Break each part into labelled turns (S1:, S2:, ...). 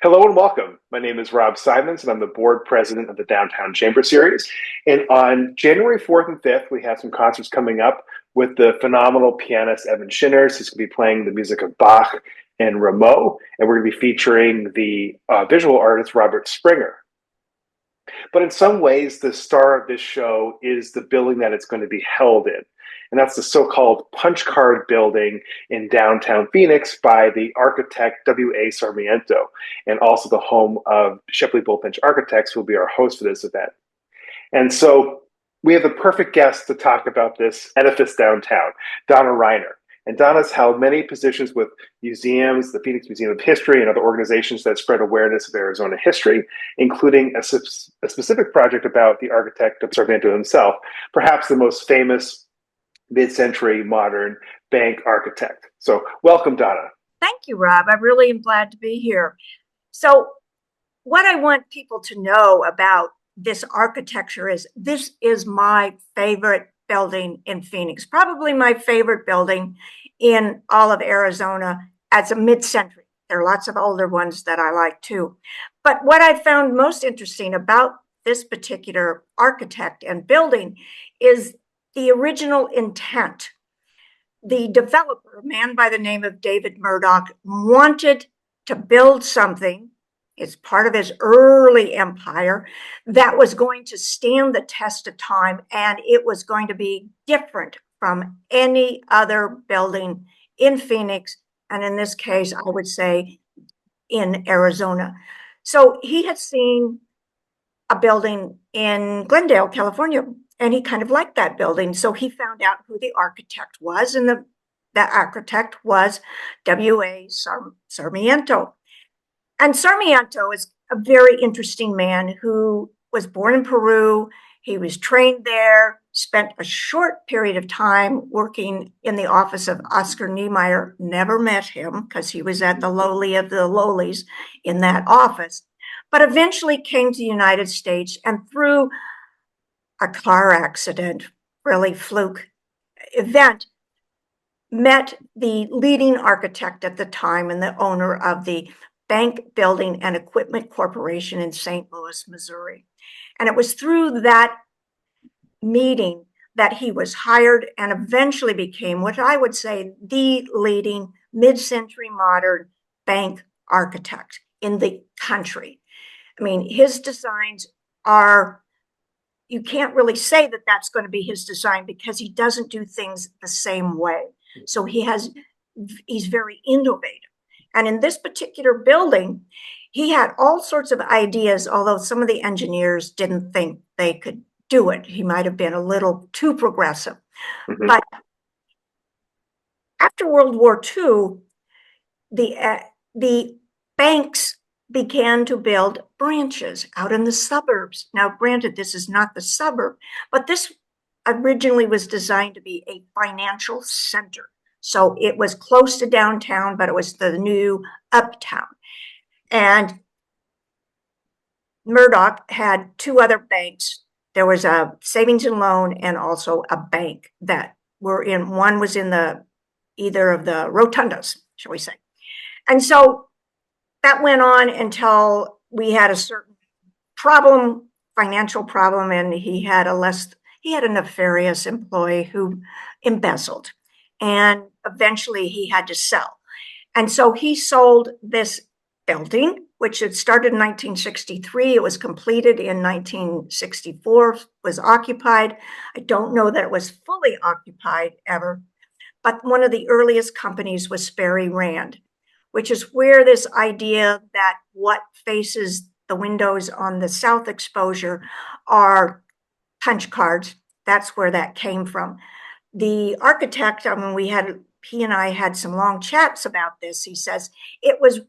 S1: Hello and welcome. My name is Rob Simonds, and I'm the board president of the Downtown Chamber Series. And on January 4th and 5th, we have some concerts coming up with the phenomenal pianist Evan Shinners. He's going to be playing the music of Bach and Rameau, and we're going to be featuring the visual artist Robert Springer. But in some ways, the star of this show is the building that it's going to be held in. And that's the so-called Punchcard Building in downtown Phoenix by the architect W.A. Sarmiento, and also the home of Shepley Bullfinch Architects, who will be our host for this event. And so we have the perfect guest to talk about this edifice downtown, Donna Reiner. And Donna's held many positions with museums, the Phoenix Museum of History, and other organizations that spread awareness of Arizona history, including a specific project about the architect of Sarmiento himself, perhaps the most famous mid-century modern bank architect. So welcome, Donna.
S2: Thank you, Rob. I really am glad to be here. So what I want people to know about this architecture is this is my favorite building in Phoenix, probably my favorite building in all of Arizona as a mid-century. There are lots of older ones that I like too. But what I found most interesting about this particular architect and building is the original intent. The developer, a man by the name of David Murdoch, wanted to build something, it's part of his early empire, that was going to stand the test of time, and it was going to be different from any other building in Phoenix, and in this case, I would say in Arizona. So he had seen a building in Glendale, California, and he kind of liked that building. So he found out who the architect was, and the architect was W.A. Sarmiento. And Sarmiento is a very interesting man who was born in Peru. He was trained there, spent a short period of time working in the office of Oscar Niemeyer, never met him because he was at the lowly of the lowlies in that office, but eventually came to the United States, and through a car accident, really fluke event, met the leading architect at the time and the owner of the Bank Building and Equipment Corporation in St. Louis, Missouri. And it was through that meeting that he was hired and eventually became what I would say the leading mid-century modern bank architect in the country. I mean, his designs are, you can't really say that that's going to be his design because he doesn't do things the same way. So he's very innovative. And in this particular building, he had all sorts of ideas, although some of the engineers didn't think they could do it. He might have been a little too progressive. Mm-hmm. But after World War II, the banks began to build branches out in the suburbs. Now, granted, this is not the suburb, but this originally was designed to be a financial center. So it was close to downtown, but it was the new uptown. And Murdoch had two other banks. There was a savings and loan and also a bank that were in, one was in either of the rotundas, shall we say. And so that went on until we had a certain problem, financial problem, and he had a nefarious employee who embezzled. And eventually he had to sell. And so he sold this building, which had started in 1963. It was completed in 1964, was occupied. I don't know that it was fully occupied ever, but one of the earliest companies was Sperry Rand, which is where this idea that what faces the windows on the south exposure are punch cards, that's where that came from. The architect, he and I had some long chats about this. He says it was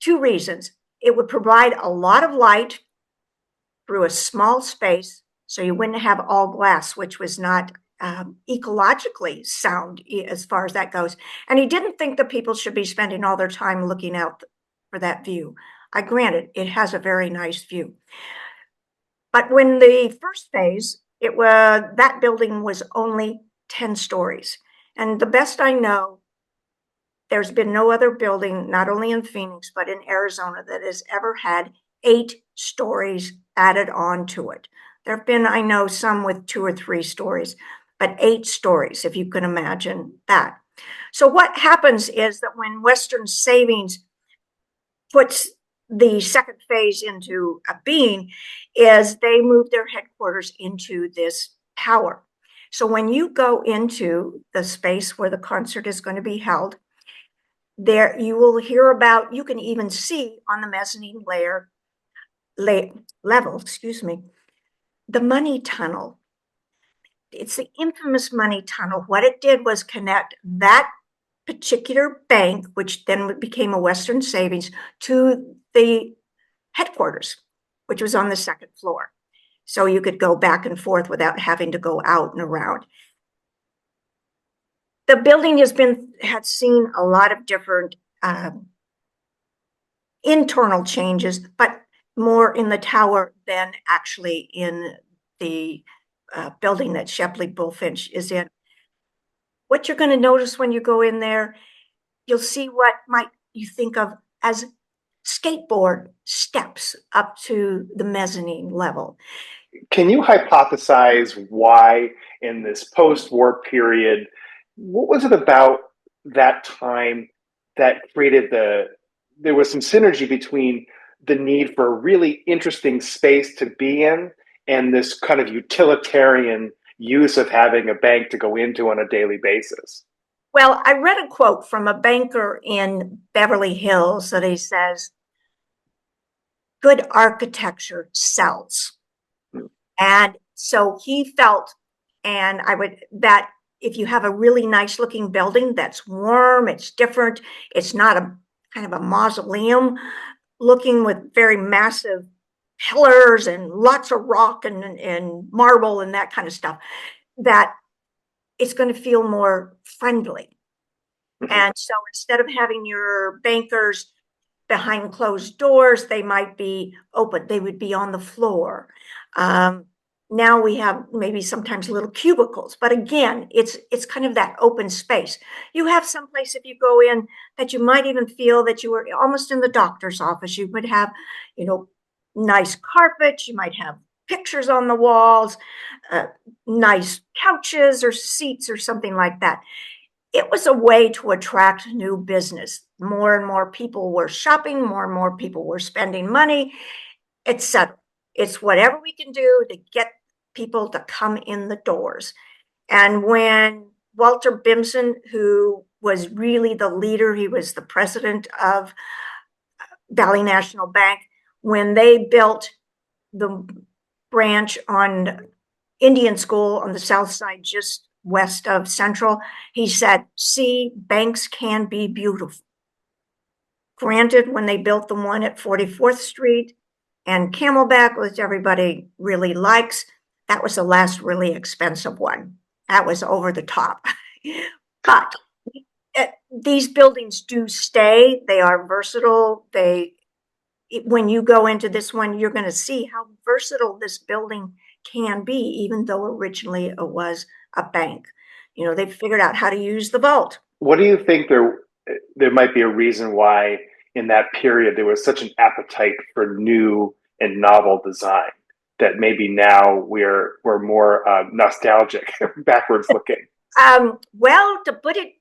S2: two reasons. It would provide a lot of light through a small space, so you wouldn't have all glass, which was not ecologically sound as far as that goes. And he didn't think that people should be spending all their time looking out for that view. I granted, it has a very nice view. But when the first phase, that building was only 10 stories. And the best I know, there's been no other building, not only in Phoenix, but in Arizona, that has ever had 8 stories added on to it. There have been, I know, some with 2 or 3 stories, but 8 stories, if you can imagine that. So what happens is that when Western Savings puts the second phase into a being, is they move their headquarters into this tower. So when you go into the space where the concert is going to be held, there you will hear about, you can even see on the mezzanine level, the money tunnel. It's the infamous money tunnel. What it did was connect that particular bank, which then became a Western Savings, to the headquarters, which was on the second floor. So you could go back and forth without having to go out and around. The building had seen a lot of different internal changes, but more in the tower than actually in the building that Shepley Bullfinch is in. What you're going to notice when you go in there, you'll see what might you think of as skateboard steps up to the mezzanine level.
S1: Can you hypothesize why in this post-war period, what was it about that time that created there was some synergy between the need for a really interesting space to be in and this kind of utilitarian use of having a bank to go into on a daily basis?
S2: Well, I read a quote from a banker in Beverly Hills that he says, good architecture sells. And so he felt, and that if you have a really nice looking building that's warm, it's different, it's not a kind of a mausoleum looking with very massive pillars and lots of rock and marble and that kind of stuff, that it's going to feel more friendly. And so instead of having your bankers behind closed doors, they might be open, they would be on the floor. Now we have maybe sometimes little cubicles, but again, it's kind of that open space. You have someplace, if you go in, that you might even feel that you were almost in the doctor's office. You would have, nice carpet. You might have pictures on the walls, nice couches or seats or something like that. It was a way to attract new business. More and more people were shopping, more and more people were spending money, etc. It's whatever we can do to get people to come in the doors. And when Walter Bimson, who was really the leader, he was the president of Valley National Bank, when they built the branch on Indian School on the south side, just west of Central, he said, see, banks can be beautiful. Granted, when they built the one at 44th Street and Camelback, which everybody really likes, that was the last really expensive one. That was over the top. But these buildings do stay. They are versatile. When you go into this one, you're going to see how versatile this building can be, even though originally it was a bank. They figured out how to use the vault.
S1: What do you think there might be a reason why in that period there was such an appetite for new and novel design that maybe now we're more nostalgic, backwards looking?
S2: Well, to put it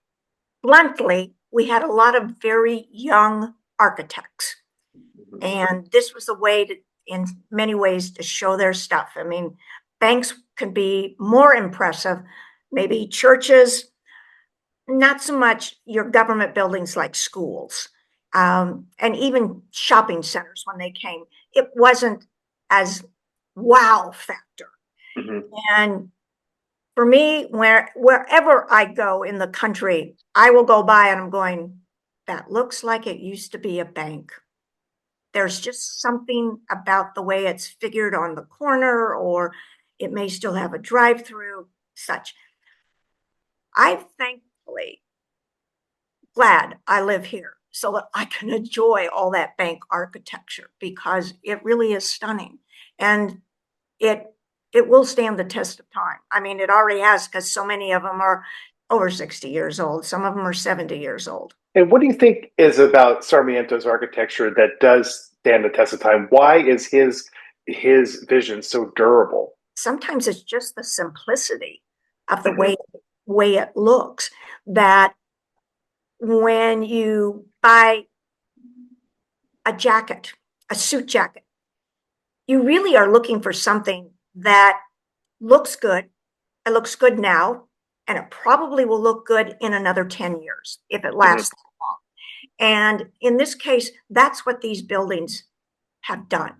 S2: bluntly, we had a lot of very young architects. And this was a way to, in many ways, to show their stuff. I mean, banks can be more impressive, maybe churches, not so much your government buildings like schools, and even shopping centers when they came. It wasn't as wow factor. And for me, wherever I go in the country, I will go by and I'm going, that looks like it used to be a bank. There's just something about the way it's figured on the corner, or it may still have a drive-through, such. I'm thankfully glad I live here so that I can enjoy all that bank architecture, because it really is stunning. And it will stand the test of time. I mean, it already has, because so many of them are over 60 years old. Some of them are 70 years old.
S1: And what do you think is about Sarmiento's architecture that does stand the test of time? Why is his vision so durable?
S2: Sometimes it's just the simplicity of the way it looks, that when you buy a jacket, a suit jacket, you really are looking for something that looks good. It looks good now, and it probably will look good in another 10 years if it lasts that long. And in this case, that's what these buildings have done.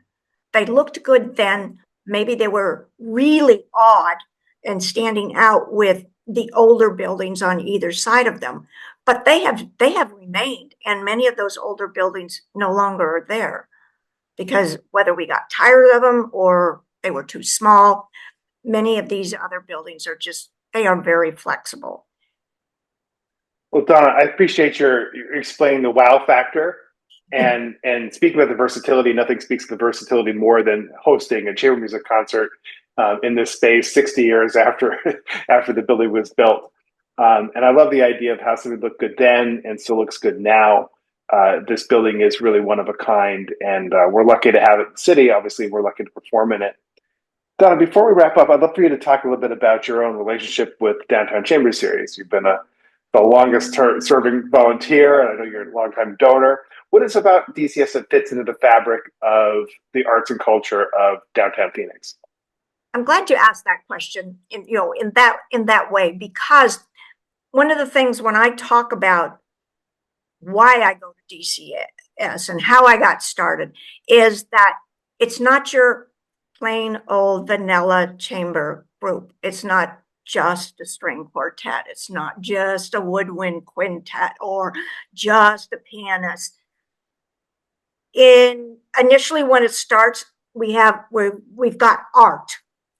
S2: They looked good then. Maybe they were really odd and standing out with the older buildings on either side of them, but they have remained, and many of those older buildings no longer are there because whether we got tired of them or they were too small, many of these other buildings are just, they are very flexible.
S1: Well, Donna, I appreciate your explaining the wow factor. And speaking about the versatility, nothing speaks to the versatility more than hosting a chamber music concert in this space 60 years after after the building was built. And I love the idea of how something looked good then and still looks good now. This building is really one of a kind, and we're lucky to have it in the city. Obviously, we're lucky to perform in it. Donna, before we wrap up, I'd love for you to talk a little bit about your own relationship with Downtown Chamber Series. You've been the longest serving volunteer, and I know you're a longtime donor. What is about DCS that fits into the fabric of the arts and culture of downtown Phoenix?
S2: I'm glad you asked that question in that way, because one of the things when I talk about why I go to DCS and how I got started is that it's not your plain old vanilla chamber group. It's not just a string quartet. It's not just a woodwind quintet or just a pianist. Initially when it starts, we've got art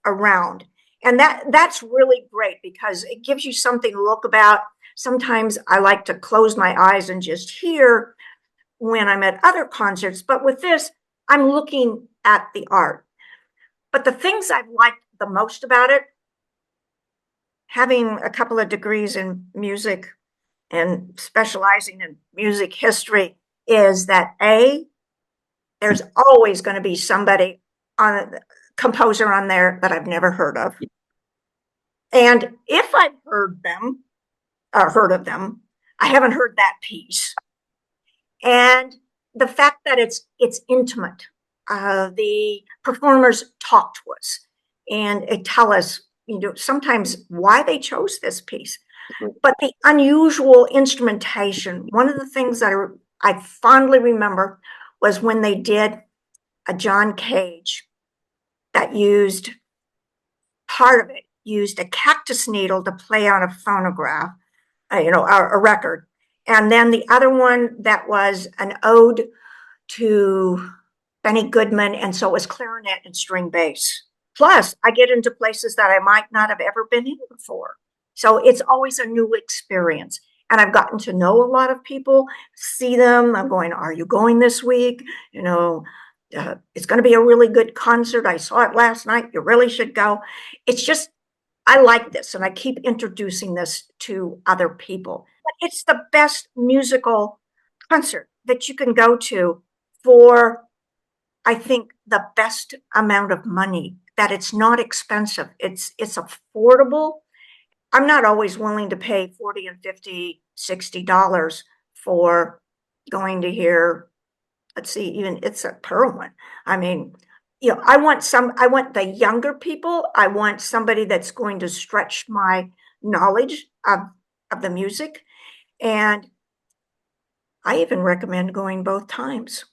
S2: around, and that's really great because it gives you something to look about. Sometimes I like to close my eyes and just hear when I'm at other concerts, but with this, I'm looking at the art. But the things I've liked the most about it, having a couple of degrees in music and specializing in music history, is that there's always going to be somebody composer on there that I've never heard of. And if I've heard of them, I haven't heard that piece. And the fact that it's intimate, the performers talk to us and tell us, sometimes why they chose this piece. But the unusual instrumentation, one of the things that I fondly remember was when they did a John Cage that used a cactus needle to play on a phonograph, a record. And then the other one that was an ode to Benny Goodman, and so it was clarinet and string bass. Plus, I get into places that I might not have ever been in before. So it's always a new experience. And I've gotten to know a lot of people, see them. I'm going, are you going this week? It's going to be a really good concert. I saw it last night. You really should go. It's just, I like this, and I keep introducing this to other people. But it's the best musical concert that you can go to for, I think, the best amount of money, that it's not expensive. It's affordable. I'm not always willing to pay $40 and $50, $60 for going to hear, let's see, even it's a Perlman. I mean, I want the younger people. I want somebody that's going to stretch my knowledge of the music. And I even recommend going both times.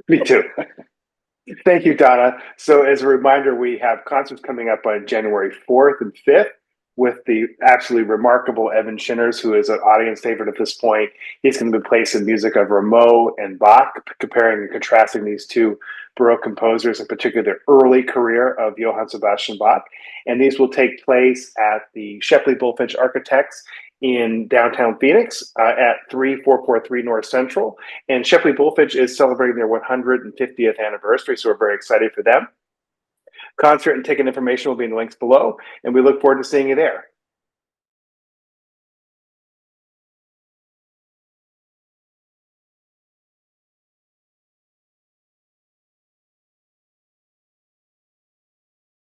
S1: Me too. Thank you, Donna. So as a reminder, we have concerts coming up on January 4th and 5th with the absolutely remarkable Evan Shinners, who is an audience favorite at this point. He's going to be placing music of Rameau and Bach, comparing and contrasting these two Baroque composers, in particular their early career of Johann Sebastian Bach. And these will take place at the Shepley Bullfinch Architects in downtown Phoenix at 3443 North Central. And Shepley Bullfinch is celebrating their 150th anniversary, so we're very excited for them. Concert and ticket information will be in the links below, and we look forward to seeing you there.